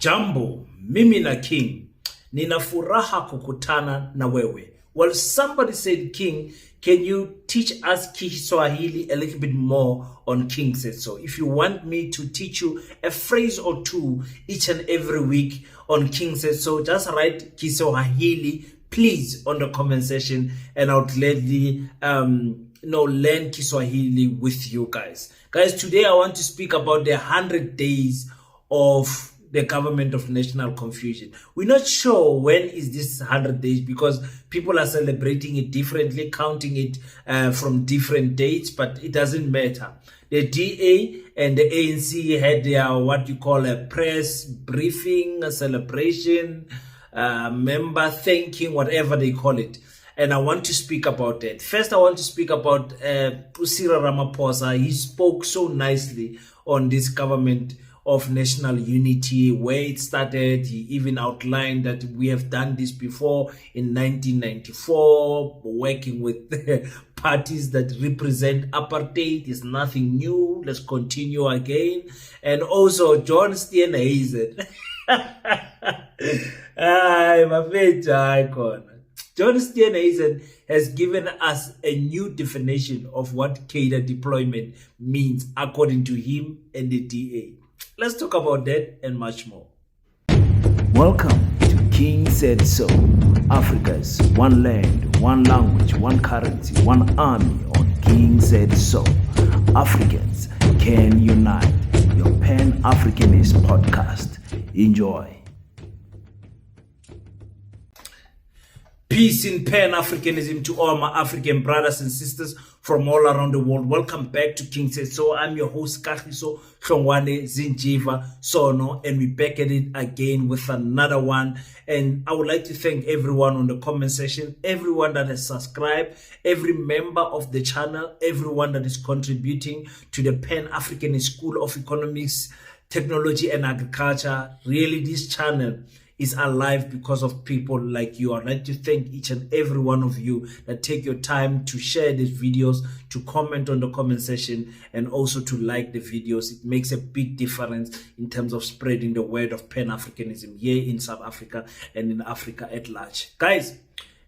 Jambo, mimi na King, nina furaha kukutana na wewe. Well, somebody said, King, can you teach us Kiswahili a little bit more on King Said So? If you want me to teach you a phrase or two each and every week on King Said So, just write Kiswahili, please, on the comment section, and I'll gladly learn Kiswahili with you guys. Guys, today I want to speak about the 100 days of the government of national confusion. We're not sure when is this 100 days because people are celebrating it differently, counting it from different dates, but it doesn't matter. The DA and the ANC had their what you call a press briefing, a celebration, member thanking, whatever they call it. And I want to speak about that. First, I want to speak about Cyril Ramaphosa. He spoke so nicely on this government of national unity, where it started. He even outlined that we have done this before in 1994, working with parties that represent apartheid is nothing new. Let's continue again. And also John Steenhuisen. My favorite icon. John Steenhuisen has given us a new definition of what cadre deployment means according to him and the DA. Let's talk about that and much more. Welcome to King Said So, Africa's one land, one language, one currency, one army on King Said So. Africans can unite. Your Pan-Africanist podcast. Enjoy. Peace in Pan-Africanism to all my African brothers and sisters from all around the world. Welcome back to King Said So. I'm your host, Kagiso Hlongwane Zinjiva Sono, and we're back at it again with another one. And I would like to thank everyone on the comment section, everyone that has subscribed, every member of the channel, everyone that is contributing to the Pan-Africanist School of Economics, Technology and Agriculture. Really, this channel is alive because of people like you. I'd like to thank each and every one of you that take your time to share these videos, to comment on the comment section, and also to like the videos. It makes a big difference in terms of spreading the word of Pan-Africanism here in South Africa and in Africa at large. Guys,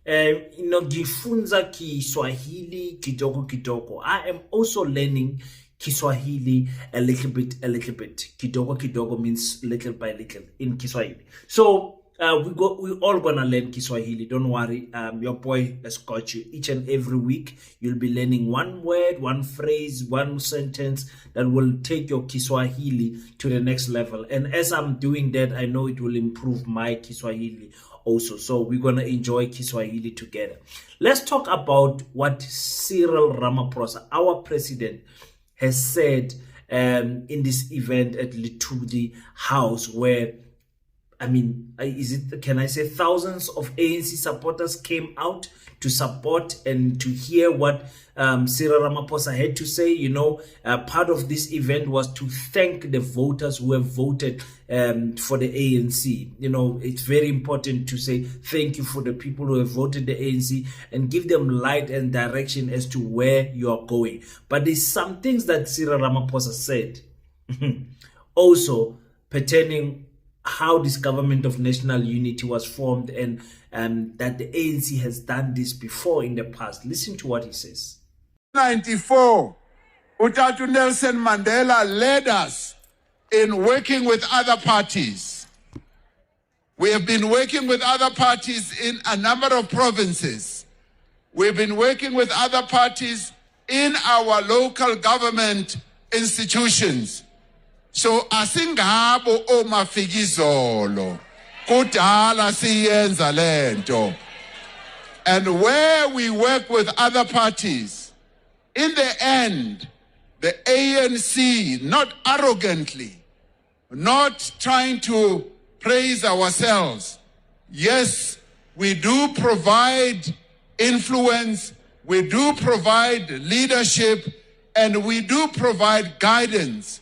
gifunza Kiswahili kidogo. I am also learning Kiswahili a little bit. Kidogo means little by little in Kiswahili. So we all gonna learn Kiswahili. Don't worry. Your boy has got you. Each and every week you'll be learning one word, one phrase, one sentence that will take your Kiswahili to the next level. And as I'm doing that, I know it will improve my Kiswahili also. So we're gonna enjoy Kiswahili together. Let's talk about what Cyril Ramaphosa, our president, has said in this event at Litudi House, where, can I say thousands of ANC supporters came out to support and to hear what Cyril Ramaphosa had to say. Part of this event was to thank the voters who have voted for the ANC. It's very important to say thank you for the people who have voted the ANC and give them light and direction as to where you are going. But there's some things that Cyril Ramaphosa said also pertaining how this government of national unity was formed and that the ANC has done this before in the past. Listen to what he says. 94, Utatu Nelson Mandela led us in working with other parties. We have been working with other parties in a number of provinces. We've been working with other parties in our local government institutions. So asingabo omafikizolo kudala siyenza lento. And where we work with other parties, in the end, the ANC, not arrogantly, not trying to praise ourselves. Yes, we do provide influence, we do provide leadership, and we do provide guidance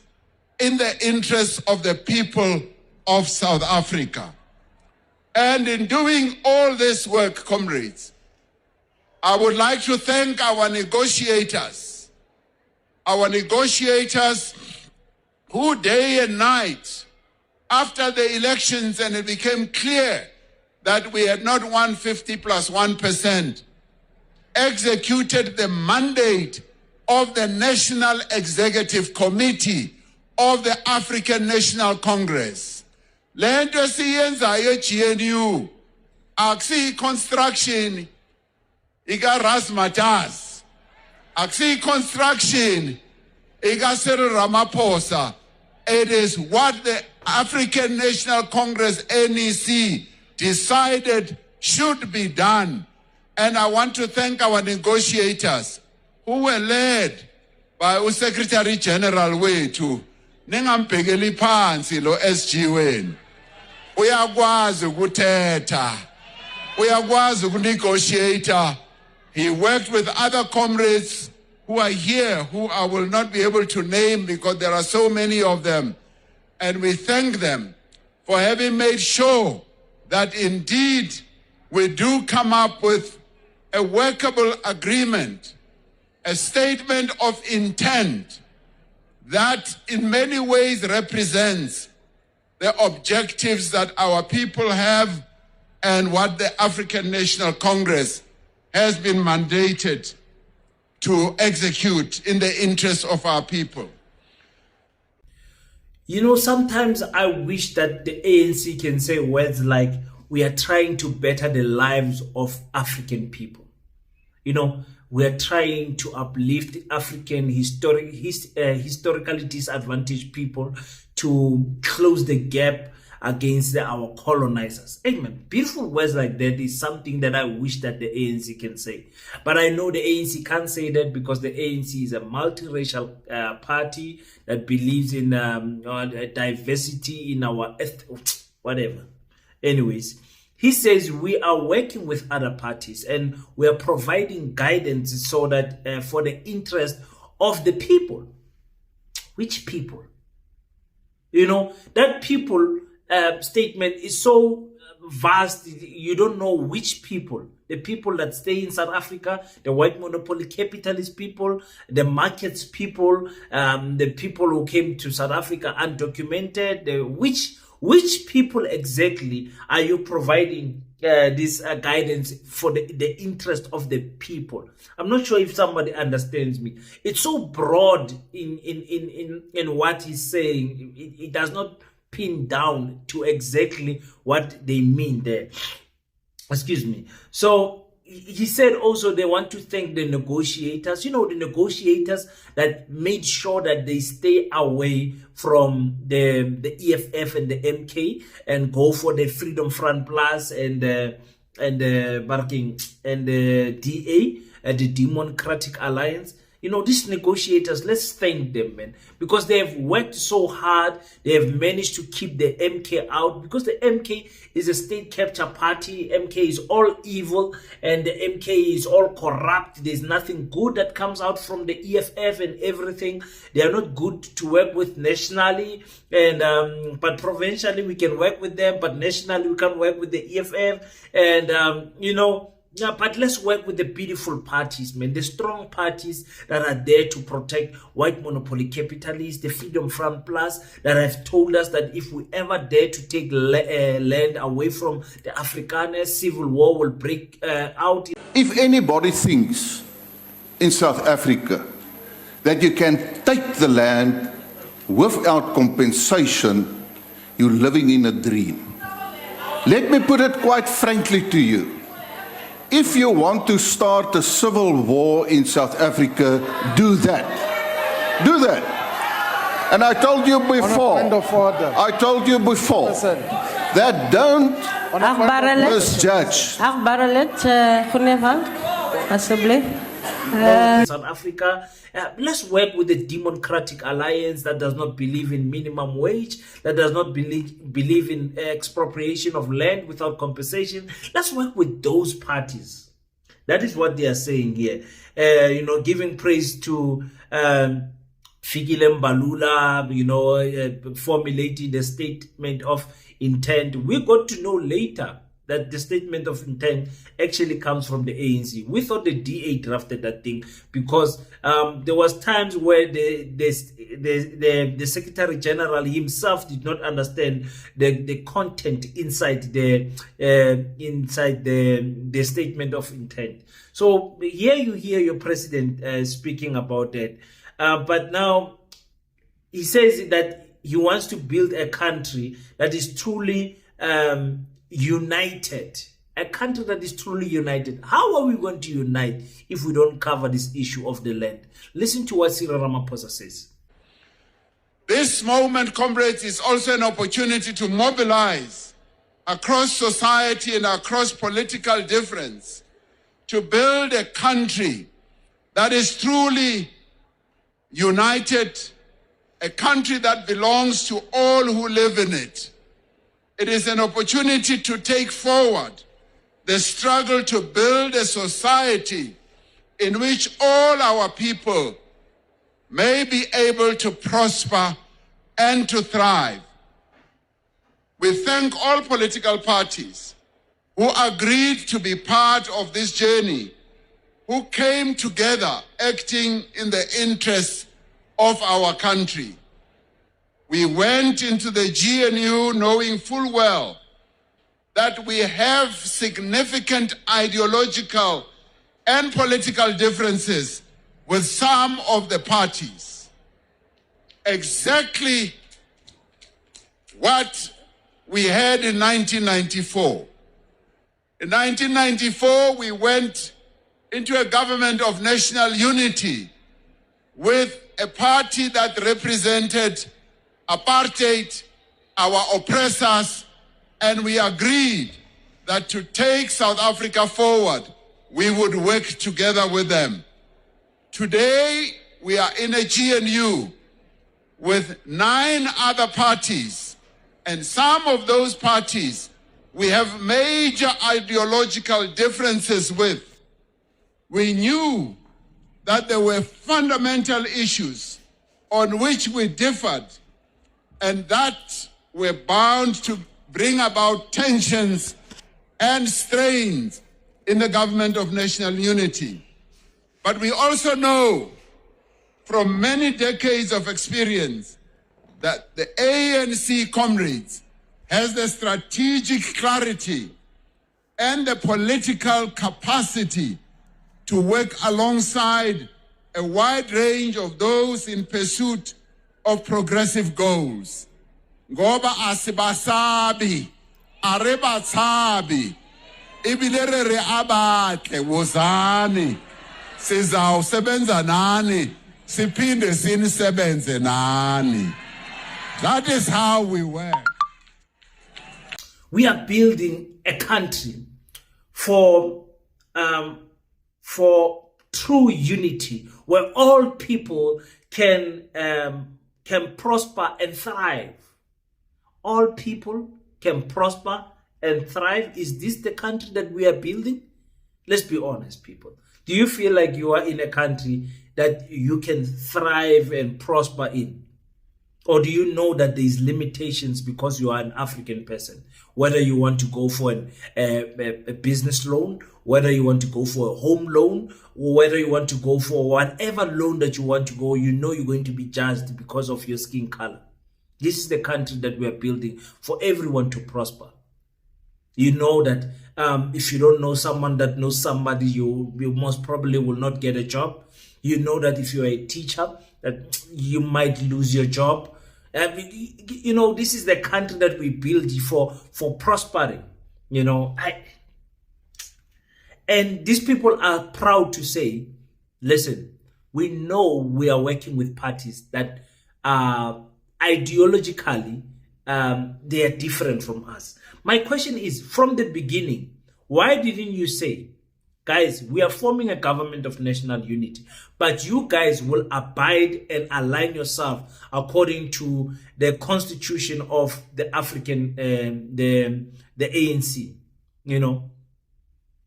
in the interests of the people of South Africa. And in doing all this work, comrades, I would like to thank our negotiators who day and night after the elections and it became clear that we had not won 50 plus 1%, executed the mandate of the National Executive Committee of the African National Congress. Le nto siyenzayo GNU akusiyi construction ika Razzmatazz, akusiyi construction ika Cyril Ramaphosa. It is what the African National Congress, NEC, decided should be done. And I want to thank our negotiators who were led by uSecretary General wethu. Ningambhekeli phansi lo SG wenu. Uyakwazi ukuthetha. Uyakwazi ukunegotiate. He worked with other comrades who are here, who I will not be able to name because there are so many of them. And we thank them for having made sure that indeed we do come up with a workable agreement, a statement of intent that in many ways represents the objectives that our people have and what the African National Congress has been mandated to execute in the interest of our people. You know, sometimes I wish that the ANC can say words like, we are trying to better the lives of African people. You know, we are trying to uplift African historically disadvantaged people to close the gap against our colonizers. Amen. Beautiful words like that is something that I wish that the ANC can say. But I know the ANC can't say that because the ANC is a multiracial party that believes in diversity in our whatever. Anyways, he says we are working with other parties and we are providing guidance so that for the interest of the people. Which people? You know, that people statement is so vast, you don't know which people. The people that stay in South Africa, the white monopoly capitalist people, the markets people, the people who came to South Africa undocumented, which people exactly are you providing this guidance for the interest of the people? I'm not sure if somebody understands me. It's so broad in what he's saying. It does not pin down to exactly what they mean there. Excuse me. So he said also they want to thank the negotiators, you know, the negotiators that made sure that they stay away from the EFF and the MK and go for the Freedom Front Plus and the DA, the Democratic Alliance. You know, these negotiators, let's thank them, man, because they have worked so hard. They have managed to keep the MK out because the MK is a state capture party. MK is all evil and the MK is all corrupt. There's nothing good that comes out from the EFF and everything. They are not good to work with nationally, and but provincially we can work with them, but nationally we can't work with the EFF. And you know, yeah, but let's work with the beautiful parties, man. The strong parties that are there to protect white monopoly capitalists, the Freedom Front Plus that have told us that if we ever dare to take land away from the Afrikaners, civil war will break out. If anybody thinks in South Africa that you can take the land without compensation, you're living in a dream. Let me put it quite frankly to you. If you want to start a civil war in South Africa, do that. Do that. And I told you before, that don't misjudge. South Africa, let's work with the Democratic Alliance that does not believe in minimum wage, that does not believe in expropriation of land without compensation. Let's work with those parties. That is what they are saying here. You know, giving praise to Fikile Mbalula, you know, formulating the statement of intent. We got to know later that the statement of intent actually comes from the ANC. We thought the DA drafted that thing because there was times where the Secretary General himself did not understand the content inside the statement of intent. So here you hear your president speaking about that, but now he says that he wants to build a country that is truly united. A country that is truly united. How are we going to unite if we don't cover this issue of the land? Listen to what Cyril Ramaphosa says. This moment, comrades, is also an opportunity to mobilize across society and across political difference to build a country that is truly united, a country that belongs to all who live in it. It is an opportunity to take forward the struggle to build a society in which all our people may be able to prosper and to thrive. We thank all political parties who agreed to be part of this journey, who came together acting in the interests of our country. We went into the GNU knowing full well that we have significant ideological and political differences with some of the parties. Exactly what we had in 1994. In 1994, we went into a government of national unity with a party that represented apartheid, our oppressors, and we agreed that to take South Africa forward, we would work together with them. Today, we are in a GNU with 9 other parties, and some of those parties we have major ideological differences with. We knew that there were fundamental issues on which we differed, and that were bound to bring about tensions and strains in the government of national unity. But we also know from many decades of experience that the ANC, comrades, has the strategic clarity and the political capacity to work alongside a wide range of those in pursuit of progressive goals. Ngoba asibasabi, arebatsabi, ibile re abatle wozani, sizawusebenza nani, siphinde sinisebenze nani. That is how we work. We are building a country for true unity, where all people can prosper and thrive. All people can prosper and thrive. Is this the country that we are building? Let's be honest, people. Do you feel like you are in a country that you can thrive and prosper in? Or do you know that there is limitations because you are an African person? Whether you want to go for a business loan, whether you want to go for a home loan, or whether you want to go for whatever loan that you want to go, you know you're going to be judged because of your skin color. This is the country that we are building for everyone to prosper. You know that if you don't know someone that knows somebody, you most probably will not get a job. You know that if you're a teacher, that you might lose your job. You know, this is the country that we build for prospering. You know, and these people are proud to say, listen, we know we are working with parties that are ideologically they are different from us. My question is, from the beginning, why didn't you say, guys, we are forming a government of national unity, but you guys will abide and align yourself according to the constitution of the African, the ANC, you know?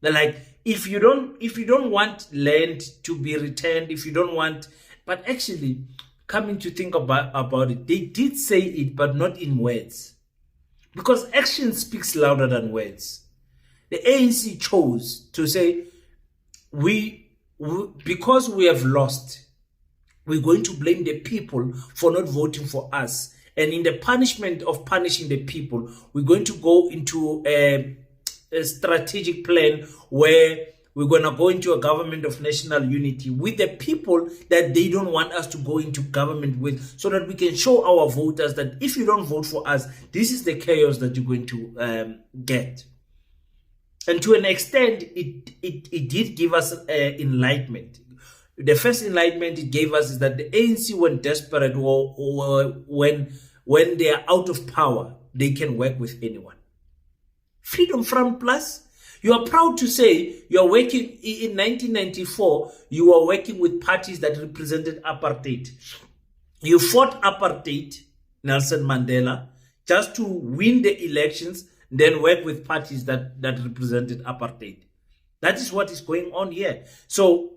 Like, if you don't want land to be returned, if you don't want, but actually, coming to think about it, they did say it, but not in words. Because action speaks louder than words. The ANC chose to say, because we have lost, we're going to blame the people for not voting for us. And in the punishment of punishing the people, we're going to go into a strategic plan where we're going to go into a government of national unity with the people that they don't want us to go into government with, so that we can show our voters that if you don't vote for us, this is the chaos that you're going to get. And to an extent, it did give us enlightenment. The first enlightenment it gave us is that the ANC, when desperate or when they are out of power, they can work with anyone. Freedom Front Plus, you are proud to say you are working in 1994, you are working with parties that represented apartheid. You fought apartheid, Nelson Mandela, just to win the elections, then work with parties that represented apartheid. That is what is going on here. So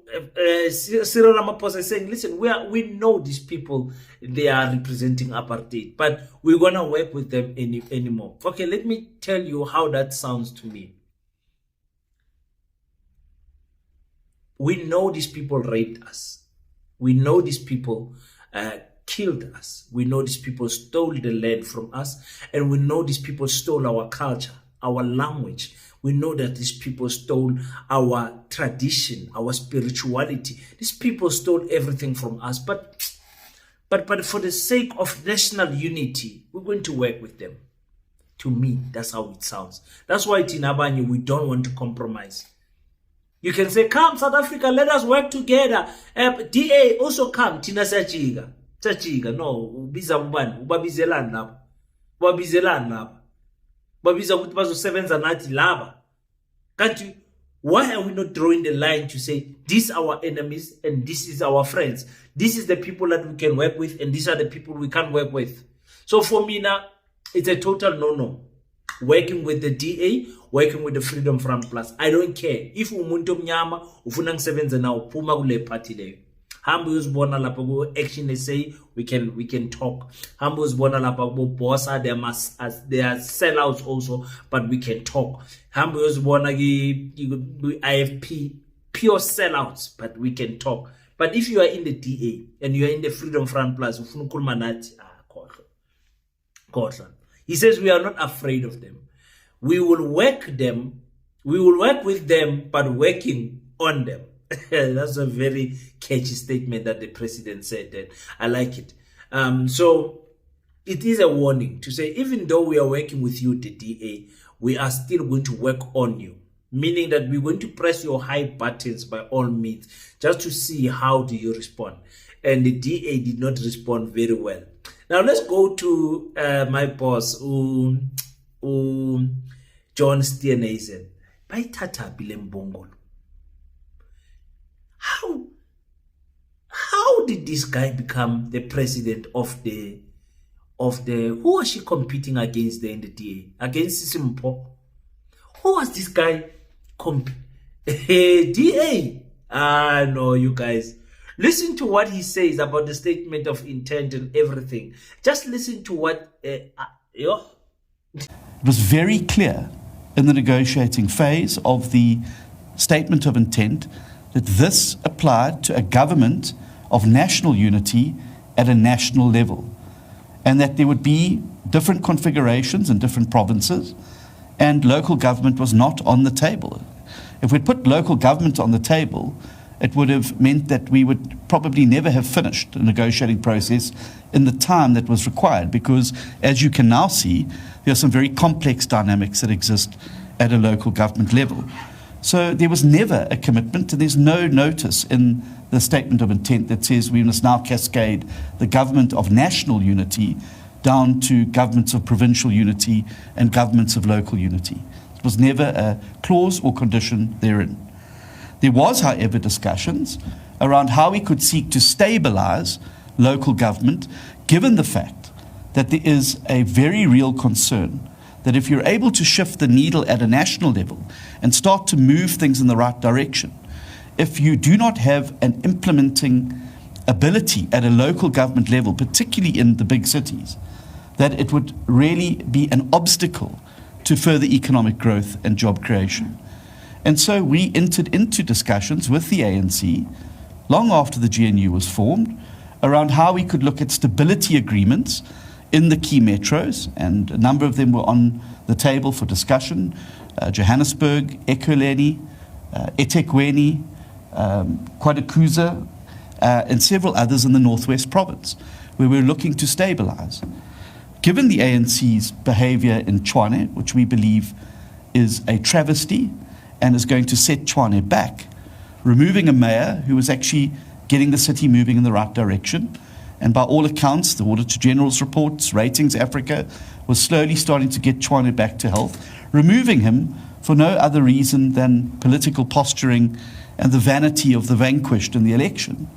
Cyril Ramaphosa is saying, listen, we know these people, they are representing apartheid, but we're going to work with them anymore. Okay, let me tell you how that sounds to me. We know these people raped us. We know these people killed us. We know these people stole the land from us. And we know these people stole our culture, our language. We know that these people stole our tradition, our spirituality. These people stole everything from us. But for the sake of national unity, we're going to work with them. To me, that's how it sounds. That's why Tinabanye, we don't want to compromise. You can say, come South Africa, let us work together. DA also come. Tina Sachiga. Sachiga, no. Ubiza mbani. Ubabizelani laba. Ubabizelani laba. Ubabiza ukuthi bazosebenza nathi laba. Can't you? Why are we not drawing the line to say, these are our enemies and this is our friends? This is the people that we can work with and these are the people we can't work with. So for me now, it's a total no-no. Working with the DA, working with the Freedom Front Plus. I don't care. If umuntu mnyama ufuna ngisebenze na uphuma kule party leyo. Hambo uzibona lapha ku Action SA, we can talk. Hambo uzibona lapha ku Bossa, they are sellouts also, but we can talk. Hambo uzibona ki IFP, pure sellouts, but we can talk. But if you are in the DA and you are in the Freedom Front Plus, ufuna ukukhuluma nathi, kodwa. He says we are not afraid of them. We will work them. We will work with them, but working on them. That's a very catchy statement that the president said. That I like it. So it is a warning to say, even though we are working with you, the DA, we are still going to work on you. Meaning that we're going to press your high buttons by all means, just to see how do you respond. And the DA did not respond very well. Now let's go to my boss, John Steenhuisen. By Tata Bilembongolo. How did this guy become the president of the who was she competing against there in the DA? Against Simpo? Who was this guy DA? No, you guys. Listen to what he says about the statement of intent and everything. Just listen to what... It was very clear in the negotiating phase of the statement of intent that this applied to a government of national unity at a national level, and that there would be different configurations in different provinces, and local government was not on the table. If we'd put local government on the table, it would have meant that we would probably never have finished the negotiating process in the time that was required, because, as you can now see, there are some very complex dynamics that exist at a local government level. So there was never a commitment, and there's no notice in the statement of intent that says we must now cascade the government of national unity down to governments of provincial unity and governments of local unity. It was never a clause or condition therein. There was, however, discussions around how we could seek to stabilize local government, given the fact that there is a very real concern that if you're able to shift the needle at a national level and start to move things in the right direction, if you do not have an implementing ability at a local government level, particularly in the big cities, that it would really be an obstacle to further economic growth and job creation. And so we entered into discussions with the ANC long after the GNU was formed around how we could look at stability agreements in the key metros, and a number of them were on the table for discussion. Johannesburg, Ekurhuleni, eThekwini, KwaDukuza, and several others in the Northwest Province, where we're looking to stabilize. Given the ANC's behavior in Tshwane, which we believe is a travesty and is going to set Tshwane back, removing a mayor who was actually getting the city moving in the right direction, and by all accounts, the Auditor General's reports, Ratings Africa, was slowly starting to get Tshwane back to health, removing him for no other reason than political posturing and the vanity of the vanquished in the election,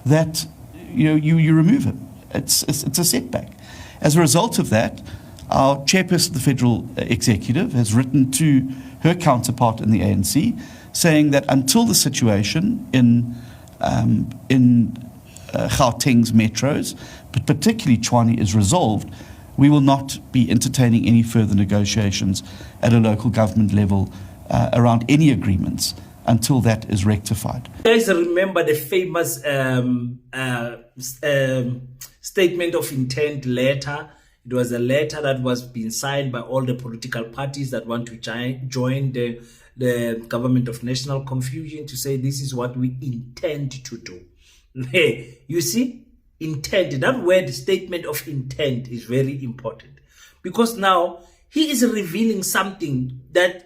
that you remove him. It's a setback. As a result of that, our chairperson of the Federal Executive has written to her counterpart in the ANC saying that until the situation in Gauteng's metros, but particularly Tshwane, is resolved, we will not be entertaining any further negotiations at a local government level around any agreements until that is rectified. You guys remember the famous statement of intent letter? It was a letter that was being signed by all the political parties that want to join the government of national confusion, to say this is what we intend to do. Hey, you see, intent, that word statement of intent is very important, because now he is revealing something that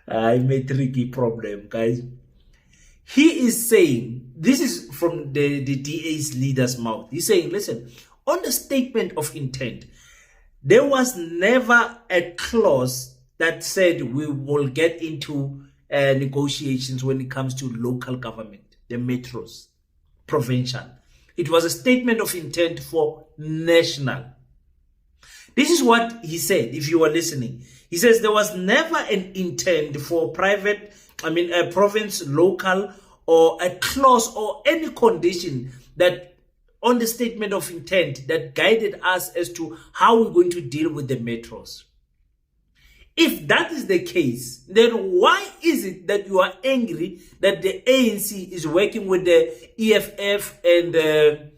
I'm a tricky problem, guys. He is saying, this is from the DA's leader's mouth. He's saying, listen, on the statement of intent, there was never a clause that said we will get into negotiations when it comes to local government, the metros, provincial. It was a statement of intent for national. This is what he said, if you were listening. He says there was never an intent for a province, local, or a clause or any condition that on the statement of intent that guided us as to how we're going to deal with the metros. If that is the case, then why is it that you are angry that the ANC is working with the EFF and the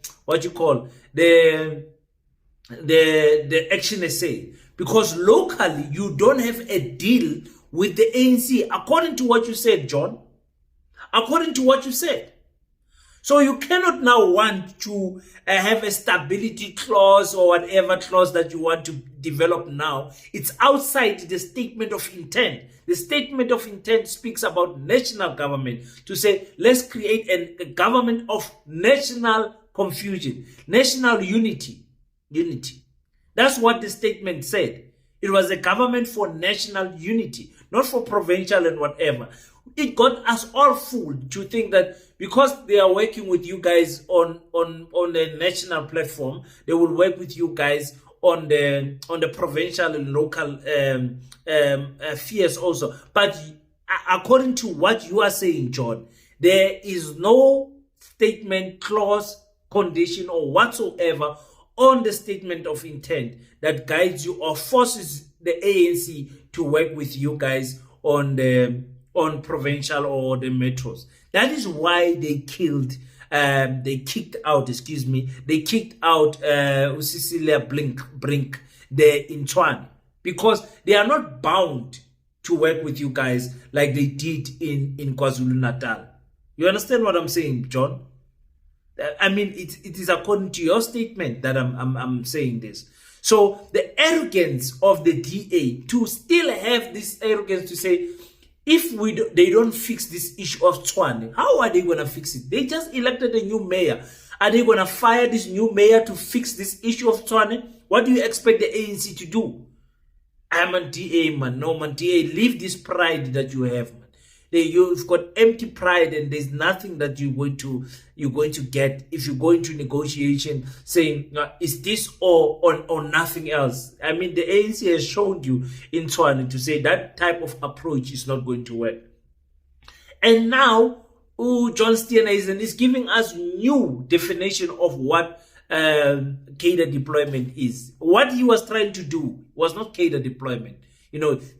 Action SA? Because locally, you don't have a deal with the ANC, according to what you said, John. According to what you said. So you cannot now want to have a stability clause or whatever clause that you want to develop now. It's outside the statement of intent. The statement of intent speaks about national government, to say, let's create a government of national confusion, national unity. That's what the statement said. It was a government for national unity, not for provincial and whatever. It got us all fooled to think that because they are working with you guys on the national platform, they will work with you guys on the provincial and local affairs also. But according to what you are saying, John, there is no statement, clause, condition, or whatsoever on the statement of intent that guides you or forces the ANC to work with you guys on provincial or the metros. That is why they kicked out Cecilia Brink there in Tshwane, because they are not bound to work with you guys like they did in KwaZulu-Natal. You understand what I'm saying, John? I mean, it is according to your statement that I'm saying this. So the arrogance of the DA to still have this arrogance to say, if they don't fix this issue of Tshwane, how are they going to fix it? They just elected a new mayor. Are they going to fire this new mayor to fix this issue of Tshwane? What do you expect the ANC to do? I'm a DA, man. No, man, DA, leave this pride that you have, man. You've got empty pride, and there's nothing that you're going to get if you go into negotiation saying, is this or nothing else? I mean, the ANC has shown you in Tshwane to say that type of approach is not going to work. And now John Steenhuisen is giving us new definition of what cadre deployment is. What he was trying to do was not cadre deployment.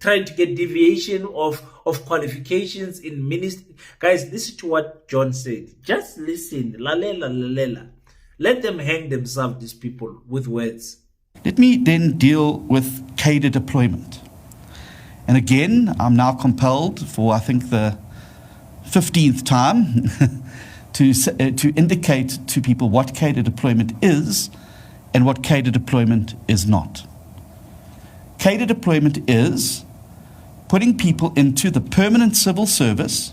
Trying to get deviation of qualifications in ministry. Guys, listen to what John said. Just listen. Lalela. Let them hang themselves, these people, with words. Let me then deal with cadre deployment. And again, I'm now compelled for, I think, the 15th time to indicate to people what cadre deployment is and what cadre deployment is not. Cadre deployment is putting people into the permanent civil service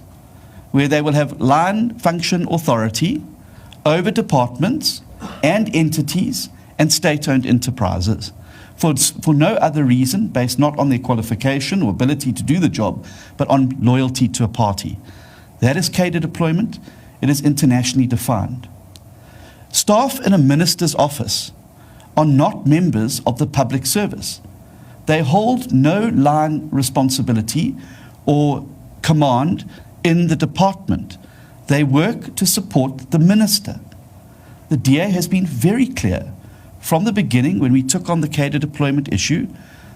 where they will have line function authority over departments and entities and state-owned enterprises for no other reason, based not on their qualification or ability to do the job, but on loyalty to a party. That is cadre deployment. It is internationally defined. Staff in a minister's office are not members of the public service. They hold no line responsibility or command in the department. They work to support the minister. The DA has been very clear from the beginning when we took on the cadre deployment issue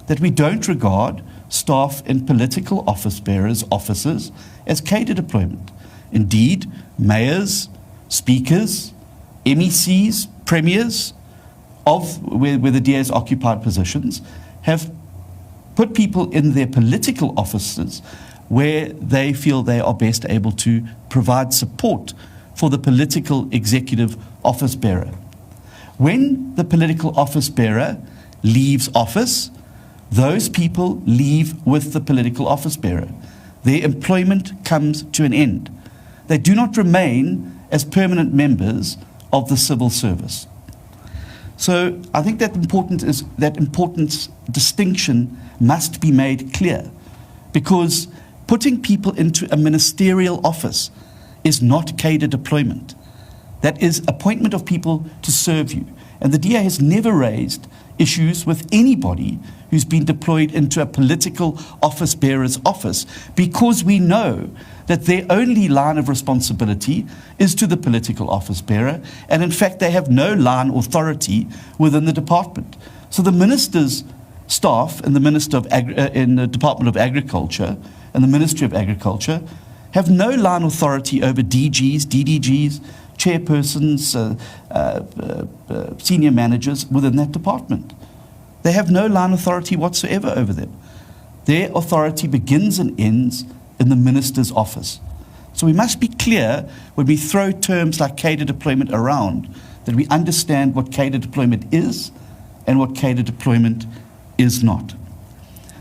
that we don't regard staff in political office bearers' offices as cadre deployment. Indeed, mayors, speakers, MECs, premiers of where the DA's occupied positions have put people in their political offices where they feel they are best able to provide support for the political executive office bearer. When the political office bearer leaves office, those people leave with the political office bearer. Their employment comes to an end. They do not remain as permanent members of the civil service. So I think that important distinction must be made clear, because putting people into a ministerial office is not cadre deployment. That is appointment of people to serve you. And the DA has never raised issues with anybody who's been deployed into a political office bearer's office, because we know that their only line of responsibility is to the political office bearer, and in fact they have no line authority within the department. So the minister's staff and the minister of in the Department of Agriculture and the Ministry of Agriculture have no line authority over DGs, DDGs, chairpersons, senior managers within that department. They have no line authority whatsoever over them. Their authority begins and ends in the minister's office. So we must be clear when we throw terms like cadre deployment around, that we understand what cadre deployment is and what cadre deployment is not.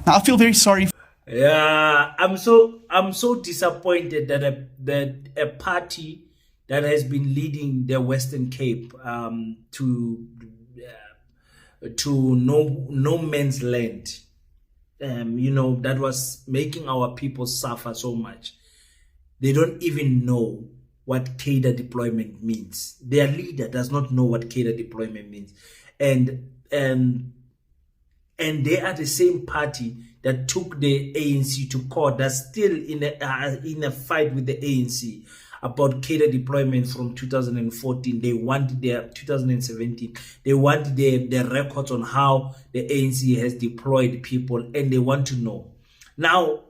Now, I feel very sorry. Yeah, I'm so disappointed that a party that has been leading the Western Cape to no man's land, that was making our people suffer so much. They don't even know what cadre deployment means. Their leader does not know what cadre deployment means, and they are the same party that took the ANC to court, that's still in a fight with the ANC about cadre deployment from 2014. They want their 2017. They want their records on how the ANC has deployed people, and they want to know. Now,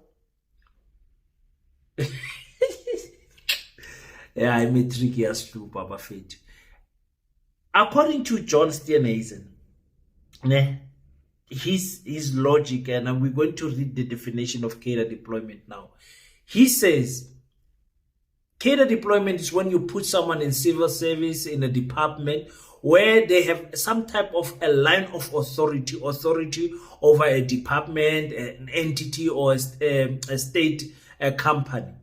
yeah, I'm a tricky as to Papa Fate. According to John Steenhuisen, his logic, and we're going to read the definition of cadre deployment now. He says, cadre deployment is when you put someone in civil service in a department where they have some type of a line of authority over a department, an entity, or a state company.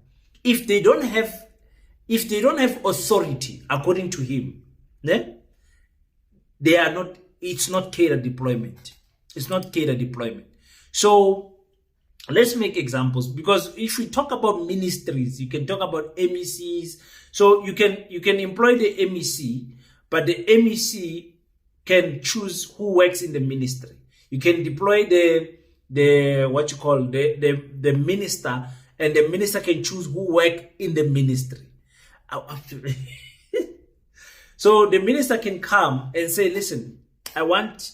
If they don't have authority, according to him, they are not. It's not cadre deployment. It's not cadre deployment. So let's make examples, because if we talk about ministries, you can talk about MECs. So you can employ the MEC, but the MEC can choose who works in the ministry. You can deploy the minister, and the minister can choose who work in the ministry. So the minister can come and say, listen, I want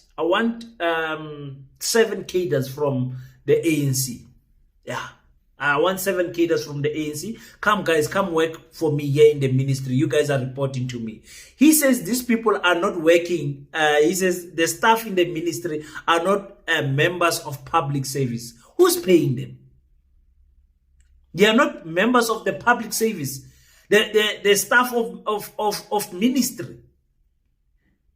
7 cadres from the ANC. Yeah. I want 7 cadres from the ANC. Come, guys, come work for me here in the ministry. You guys are reporting to me. He says these people are not working. He says the staff in the ministry are not members of public service. Who's paying them? They are not members of the public service. The staff of ministry.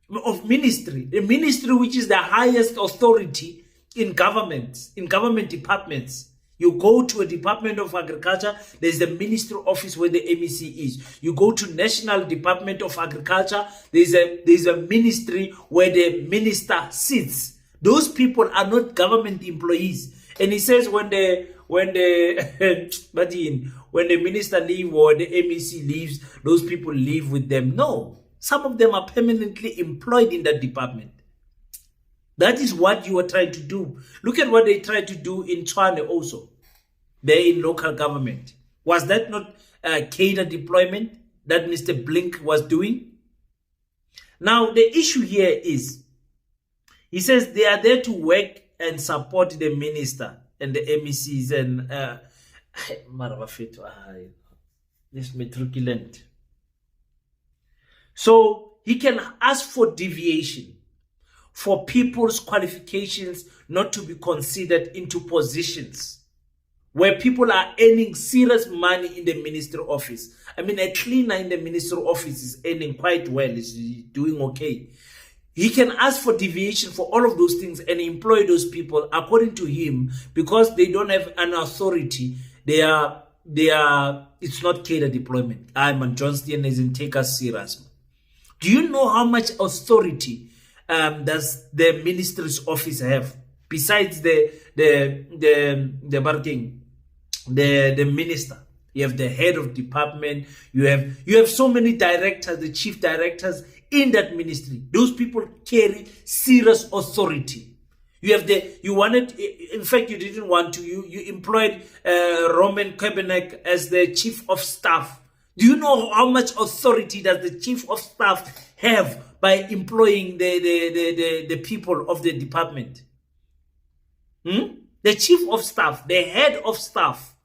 The ministry, which is the highest authority in government departments. You go to a Department of Agriculture, there's the Ministry office where the MEC is. You go to National Department of Agriculture, there's a ministry where the minister sits. Those people are not government employees. And he says when the minister leaves or the MEC leaves, those people leave with them. No, some of them are permanently employed in that department. That is what you are trying to do. Look at what they tried to do in Tshwane also. There in local government. Was that not cadre deployment that Mr. Blink was doing? Now, the issue here is, he says they are there to work and support the minister and the MECs and this matriculant. So he can ask for deviation for people's qualifications not to be considered into positions where people are earning serious money in the ministry office. I mean, a cleaner in the ministry office is earning quite well, is doing okay. He can ask for deviation for all of those things and employ those people according to him, because they don't have an authority. It's not cadre deployment. John Steenhuisen, take us serious. Do you know how much authority does the ministry's office have besides the minister? You have the head of department. You have so many directors, the chief directors in that ministry. Those people carry serious authority. In fact, you didn't want to. You employed Roman Kaepernick as the chief of staff. Do you know how much authority does the chief of staff have by employing the people of the department? The chief of staff, the head of staff.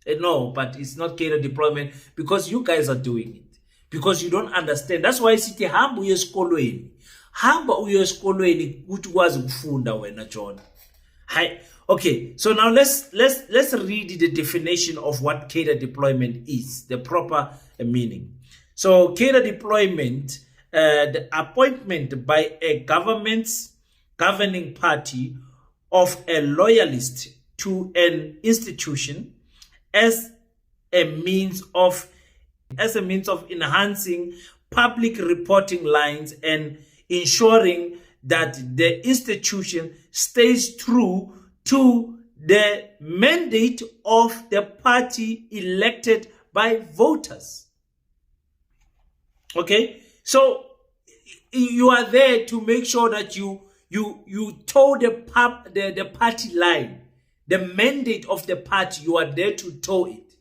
No, but it's not cadre deployment because you guys are doing it. Because you don't understand. That's why I say, hamba uye esikolweni. Hamba uye esikolweni ukuthi ukwazi ukufunda wena John. Hi. Okay, so now let's read the definition of what cadre deployment is, the proper meaning. So cadre deployment, the appointment by a government's governing party of a loyalist to an institution as a means of enhancing public reporting lines and ensuring that the institution stays true to the mandate of the party elected by voters. Okay, so you are there to make sure that you toe the party line, the mandate of the party. You are there to toe it.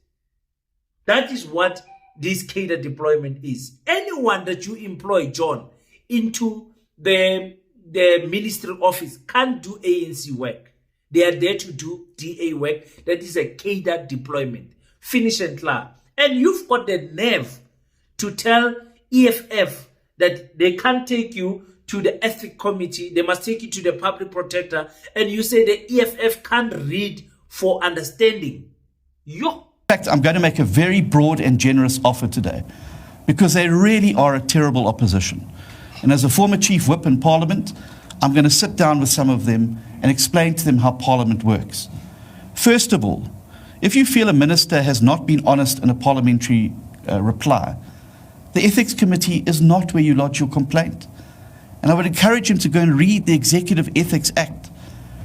That is what this cadre deployment is. Anyone that you employ, John, into the ministry office can't do ANC work. They are there to do DA work. That is a cadre deployment. Finish and clear. And you've got the nerve to tell EFF that they can't take you to the ethics committee. They must take you to the public protector. And you say the EFF can't read for understanding. Yo. In fact, I'm going to make a very broad and generous offer today because they really are a terrible opposition. And as a former chief whip in Parliament, I'm going to sit down with some of them and explain to them how Parliament works. First of all, if you feel a minister has not been honest in a parliamentary reply, the Ethics Committee is not where you lodge your complaint. And I would encourage him to go and read the Executive Ethics Act,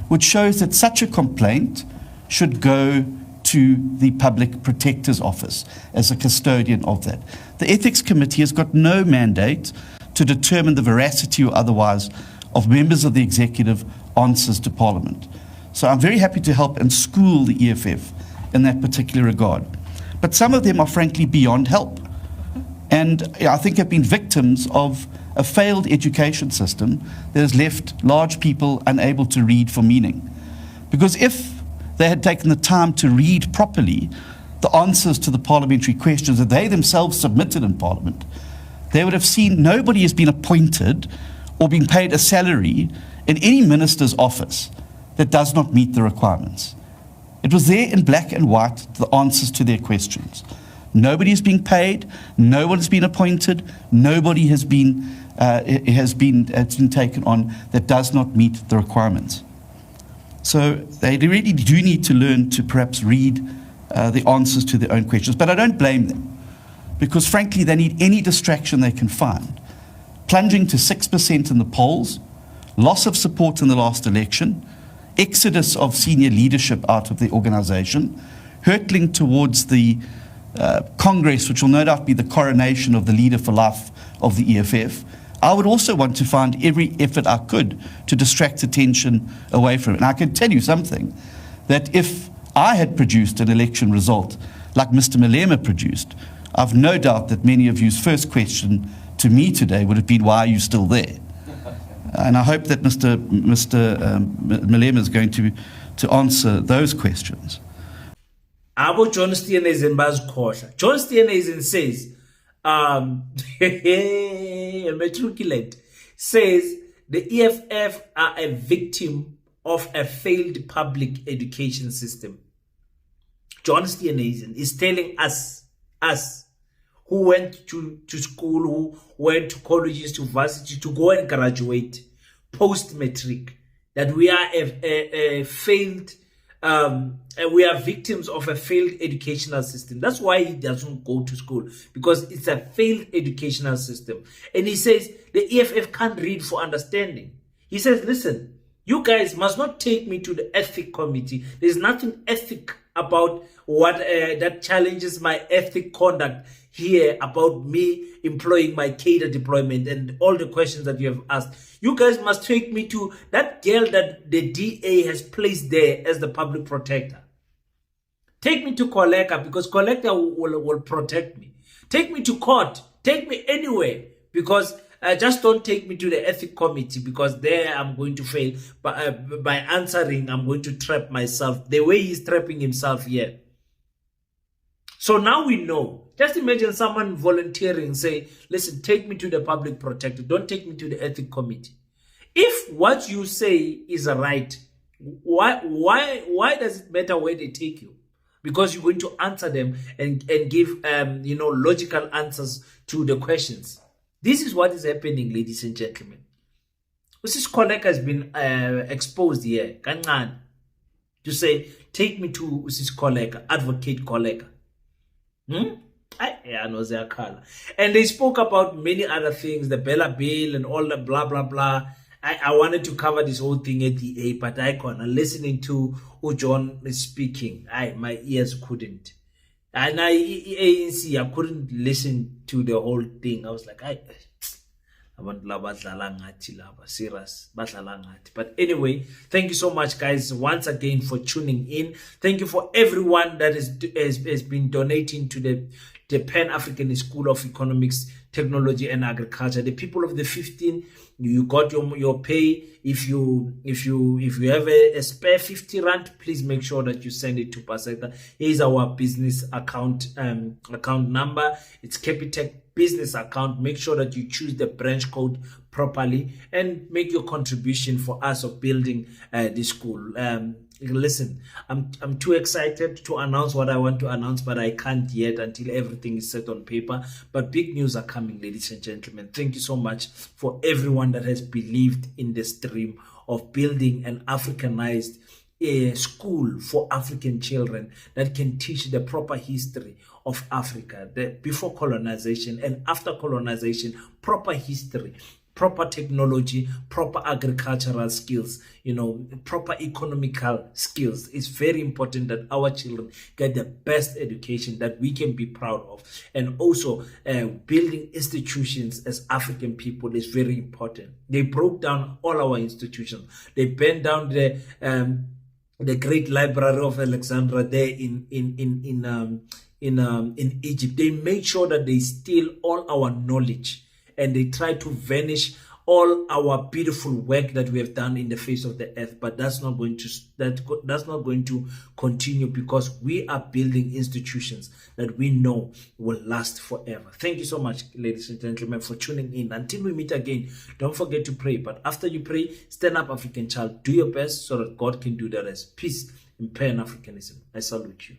which shows that such a complaint should go to the Public Protector's Office as a custodian of that. The Ethics Committee has got no mandate to determine the veracity or otherwise of members of the executive answers to Parliament. So I'm very happy to help and school the EFF in that particular regard. but some of them are frankly beyond help. And I think have been victims of a failed education system that has left large people unable to read for meaning. Because if they had taken the time to read properly the answers to the parliamentary questions that they themselves submitted in Parliament, they would have seen nobody has been appointed or been paid a salary in any minister's office that does not meet the requirements. It was there in black and white, the answers to their questions. Nobody is being paid, no one has been appointed, nobody has been taken on that does not meet the requirements. So they really do need to learn to perhaps read the answers to their own questions. But I don't blame them, because frankly they need any distraction they can find. Plunging to 6% in the polls, loss of support in the last election, exodus of senior leadership out of the organization, hurtling towards the Congress, which will no doubt be the coronation of the leader for life of the EFF. I would also want to find every effort I could to distract attention away from it. And I can tell you something, that if I had produced an election result like Mr. Malema produced, I've no doubt that many of you's first question to me today would have been, why are you still there? And I hope that Mr. Malema is going to answer those questions. Abo John Steenhuisen bazikhohla. John Steenhuisen says, matriculate, says the EFF are a victim of a failed public education system. John Steenhuisen is telling us who went to school, who went to colleges, to varsity, to go and graduate post-matric, that we are a failed, we are victims of a failed educational system. That's why he doesn't go to school, because it's a failed educational system. And he says the EFF can't read for understanding. He says, listen, you guys must not take me to the ethic committee. There's nothing ethic about what that challenges my ethic conduct here about me employing my cadre deployment and all the questions that you have asked. You guys must take me to that girl that the DA has placed there as the public protector. Take me to Koleka, because Koleka will protect me. Take me to court. Take me anywhere, because just don't take me to the ethic committee, because there I'm going to fail. But by answering, I'm going to trap myself the way he's trapping himself here. So now we know. Just imagine someone volunteering, say, listen, take me to the public protector. Don't take me to the ethic committee. If what you say is right, why does it matter where they take you? Because you're going to answer them and give logical answers to the questions. This is what is happening, ladies and gentlemen. Usis Koleka has been exposed here, to say, take me to Usis Koleka, advocate Koleka. And they spoke about many other things, the Bella Bill and all the blah, blah, blah. I wanted to cover this whole thing at the A, but I couldn't. Listening to John speaking, my ears couldn't. And ANC, I couldn't listen to the whole thing. I was like, serious. But anyway, thank you so much, guys, once again for tuning in. Thank you for everyone that has been donating to the Pan-African School of Economics, Technology and Agriculture. The people of the 15, you got your pay. If you have a spare 50 rand, please make sure that you send it to Paseta. Here's our business account number. It's Capitec business account. Make sure that you choose the branch code properly and make your contribution for us of building this school. Listen, I'm too excited to announce what I want to announce, but I can't yet until everything is set on paper. But big news are coming, ladies and gentlemen. Thank you so much for everyone that has believed in this dream of building an Africanized school for African children that can teach the proper history of Africa, the before colonization and after colonization, proper history, proper technology, proper agricultural skills, proper economical skills. It's very important that our children get the best education that we can be proud of. And also building institutions as African people is very important. They broke down all our institutions. They burned down the great library of Alexandria there in in Egypt, they made sure that they steal all our knowledge and they try to vanish all our beautiful work that we have done in the face of the earth. But that's not going to continue, because we are building institutions that we know will last forever. Thank you so much, ladies and gentlemen, for tuning in. Until we meet again, don't forget to pray. But after you pray, stand up, African child. Do your best so that God can do the rest. Peace and Pan-Africanism. I salute you.